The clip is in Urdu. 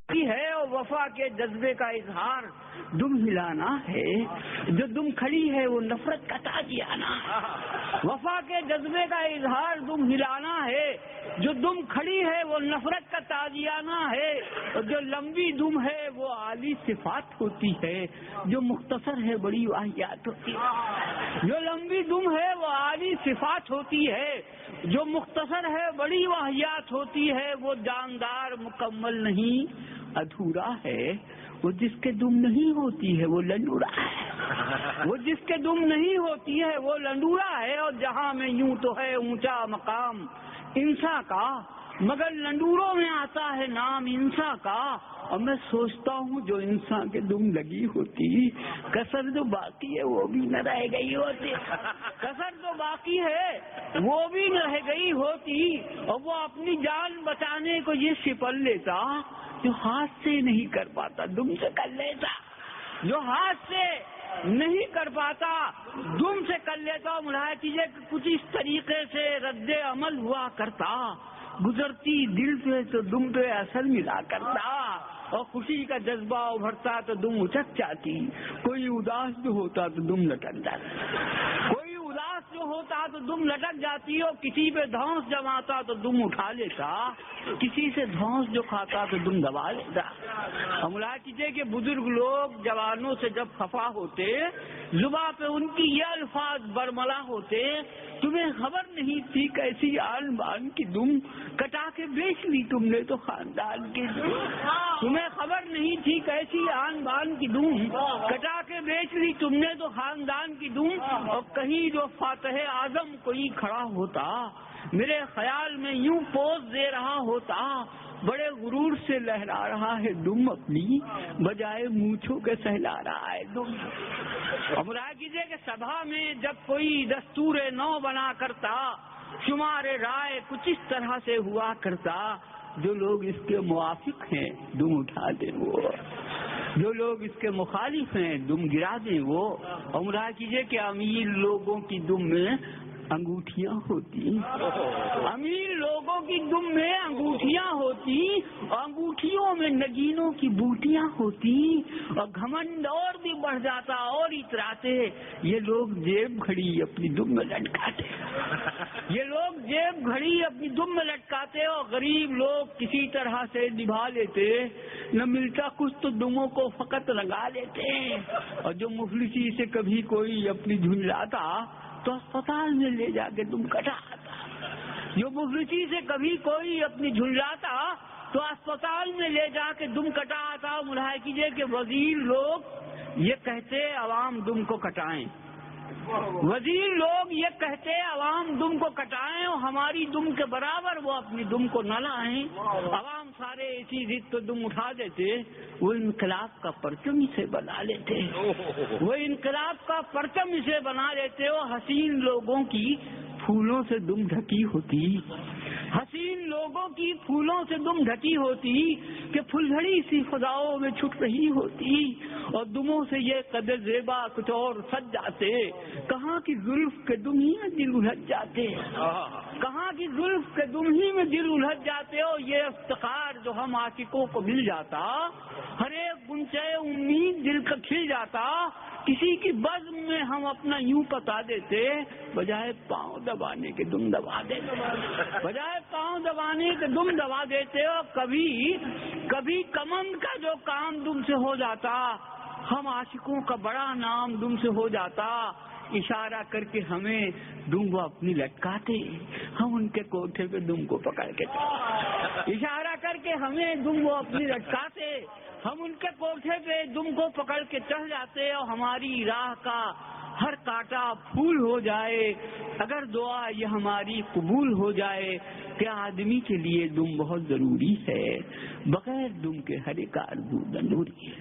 ہے اور وفا کے جذبے کا اظہار دم ہلانا ہے. جو دم کھڑی ہے وہ نفرت کا تازیانہ ہے. وفا کے جذبے کا اظہار دم ہلانا ہے. جو دم کھڑی ہے وہ نفرت کا تازیانہ ہے. اور جو لمبی دم ہے وہ عالی صفات ہوتی ہے. جو مختصر ہے بڑی واہیات ہوتی ہے. جو لمبی دم ہے وہ عالی صفات ہوتی ہے. جو مختصر ہے بڑی واہیات ہوتی ہے. وہ جاندار مکمل نہیں ادھورا ہے. وہ جس کے دم نہیں ہوتی ہے وہ لنڈورا ہے. وہ جس کے دم نہیں ہوتی ہے وہ لنڈورا ہے. اور جہاں میں یوں تو ہے اونچا مقام انسان کا, مگر لنڈوروں میں آتا ہے نام انسان کا. اور میں سوچتا ہوں جو انسان کے دم لگی ہوتی, کسر جو باقی ہے وہ بھی نہ رہ گئی ہوتی. کسر جو باقی ہے وہ بھی نہ رہ گئی ہوتی. اور وہ اپنی جان بچانے کو یہ سپر لیتا جو ہاتھ سے نہیں کر پاتا دم سے کر لیتا. جو ہاتھ سے نہیں کر پاتا دم سے کر لیتا. ملاحظہ کیجیے کہ کچھ اس طریقے سے رد عمل ہوا کرتا. گزرتی دل پہ تو دم پہ اثر ملا کرتا. اور خوشی کا جذبہ ابھرتا تو دم اچک جاتی. کوئی اداس جو ہوتا تو دم لٹک جاتا. کوئی اداس جو ہوتا تو دم لٹک جاتی. اور کسی پہ دھونس جماتا تو دم اٹھا لیتا. کسی سے دھونس جو کھاتا تو دم دبا لیتا. اور ملاحظہ کیجیے کہ بزرگ لوگ جوانوں سے جب خفا ہوتے زباں پہ ان کی یہ الفاظ برملا ہوتے, تمہیں خبر نہیں تھی کیسی آن بان کی دم کٹا کے بیچ لی تم نے تو خاندان کی دم. تمہیں خبر نہیں تھی کیسی آن بان کی دم کٹا کے بیچ لی تم نے تو خاندان کی دم. اور کہیں جو فاتح اعظم کوئی کھڑا ہوتا میرے خیال میں یوں پوز دے رہا ہوتا, بڑے غرور سے لہرا رہا ہے دم اپنی بجائے مونچھوں کے سہلا رہا ہے دم. اور مراحہ کیجیے کہ سبھا میں جب کوئی دستور نو بنا کرتا شمار رائے کچھ اس طرح سے ہوا کرتا, جو لوگ اس کے موافق ہیں دم اٹھا دیں وہ, جو لوگ اس کے مخالف ہیں دم گرا دیں وہ. اور مراحہ کیجیے کہ امیر لوگوں کی دم میں انگوٹھیاں ہوتی. امیر لوگوں کی دم میں انگوٹھیاں ہوتی. اور انگوٹھیوں میں نگینوں کی بوٹیاں ہوتی. اور گھمنڈ اور بھی بڑھ جاتا اور اتراتے. یہ لوگ جیب گھڑی اپنی دم میں لٹکاتے. یہ لوگ جیب گھڑی اپنی دم میں لٹکاتے. اور غریب لوگ کسی طرح سے نبھا لیتے. نہ ملتا کچھ تو دموں کو فقط لگا لیتے. اور جو مفلسی سے کبھی کوئی اپنی جھنجھلاتا تو اسپتال میں لے جا کے دم کٹاتا. جو مفلسی سے کبھی کوئی اپنی جھنجھلاتا تو اسپتال میں لے جا کے دم کٹاتا. ملاحظہ کیجیے کہ وزیر لوگ یہ کہتے عوام دم کو کٹائیں. وزیر لوگ یہ کہتے عوام دم کو کٹائیں اور ہماری دم کے برابر وہ اپنی دم کو نہ لائیں. عوام سارے اسی ضد تو دم اٹھا دیتے. وہ انقلاب کا پرچم اسے بنا لیتے. وہ انقلاب کا پرچم اسے بنا لیتے. اور حسین لوگوں کی پھولوں سے دم ڈھکی ہوتی. حسین لوگوں کی پھولوں سے دم ڈھکی ہوتی کہ پھلجھڑی سی فضاؤں میں چھٹ رہی ہوتی. اور دموں سے یہ قدر زیبا کچھ اور سج جاتے. کہاں کی زلف کے دم ہی میں دل الجھ جاتے. کہاں کی زلف کے دم ہی میں دل الجھ جاتے. اور یہ افتخار جو ہم عاشقوں کو مل جاتا, ہر ایک گنچے امید دل کا کھل جاتا. کسی کی بزم میں ہم اپنا یوں پتا دیتے, بجائے پاؤں دبانے کے دم دبا دیتے. بجائے پاؤں دبانے کے دم دبا دیتے. اور کبھی کمند کا جو کام دم سے ہو جاتا, ہم عاشقوں کا بڑا نام دم سے ہو جاتا. اشارہ کر کے ہمیں دم وہ اپنی لٹکاتے. ہم ان کے کوٹھے پہ دم کو پکڑ کے اشارہ کر کے ہمیں دم وہ اپنی لٹکاتے. ہم ان کے کوٹھے پہ دم کو پکڑ کے چڑھ جاتے. اور ہماری راہ کا ہر کانٹا پھول ہو جائے اگر دعا یہ ہماری قبول ہو جائے. کہ آدمی کے لیے دم بہت ضروری ہے, بغیر دم کے ہر ایک آرزو ضروری ہے.